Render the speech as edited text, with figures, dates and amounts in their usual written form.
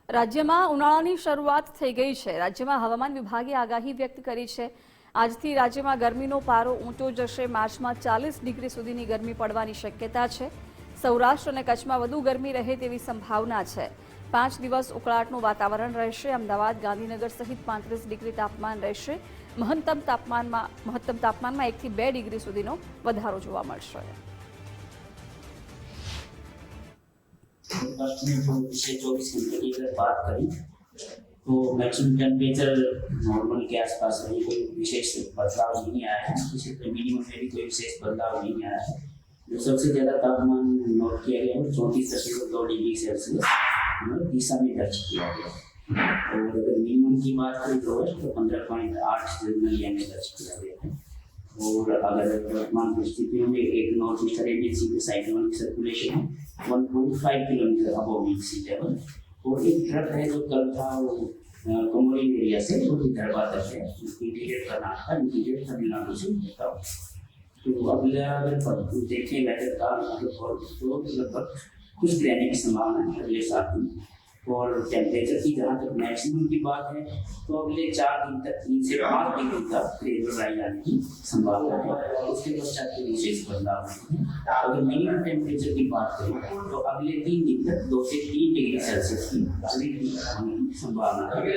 રાજ્યમાં ઉનાળાની શરૂઆત થઈ ગઈ છે। રાજ્યમાં હવામાન વિભાગે આગાહી વ્યક્ત કરી છે। આજથી રાજ્યમાં ગરમીનો પારો ઊંચો જશે। માર્ચમાં 40 ડિગ્રી સુધીની ગરમી પડવાની શક્યતા છે। સૌરાષ્ટ્ર અને કચ્છમાં વધુ ગરમી રહે તેવી સંભાવના છે। 5 દિવસ ઉકળાટનું વાતાવરણ રહેશે। અમદાવાદ, ગાંધીનગર સહિત 35 ડિગ્રી તાપમાન રહેશે। મહત્તમ તાપમાનમાં 1 થી 2 ડિગ્રી સુધીનો વધારો જોવા મળશે। पिछले 24 घंटे की अगर बात करें तो मैक्सिमम टेम्परेचर नॉर्मल के आसपास रही, कोई विशेष बदलाव नहीं आया है। इसी तरह मिनिमम में भी कोई विशेष बदलाव नहीं आया है। जो सबसे ज़्यादा तापमान नोट किया गया है 34.2 डिग्री सेल्सियस दिशा में दर्ज किया गया। और अगर मिनिमम की बात करें तो 15.8 जनरल में दर्ज किया गया है। और अगर वर्तमान परिस्थितियों में एक नॉर्थ ईस्टर्न इंडियन सी साइक्लोनिक सर्कुलेशन है 1.5 किलोमीटर अबव मीन सी लेवल। और एक ट्रक है जो कल था वो कमोलिन एरिया से वो विदर्भा तक है, इंटीरियर कर्नाटक इंटीरियर तमिलनाडु से होता है। तो अगला अगर देखें वेदर का तो लगभग कुछ रहने की संभावना है अगले 7 दिन। और टेम्परेचर की जहाँ तक मैक्सिमम की बात है तो अगले 4 दिन तक 3 से 5 डिग्री तक ग्रेजुअल राइज आने की संभावना है। उसके पश्चात कोई विशेष बदलाव नहीं है। अगर मिनिमम टेम्परेचर की बात करें तो अगले 3 दिन तक 2 से 3 डिग्री सेल्सियस की होने की संभावना है।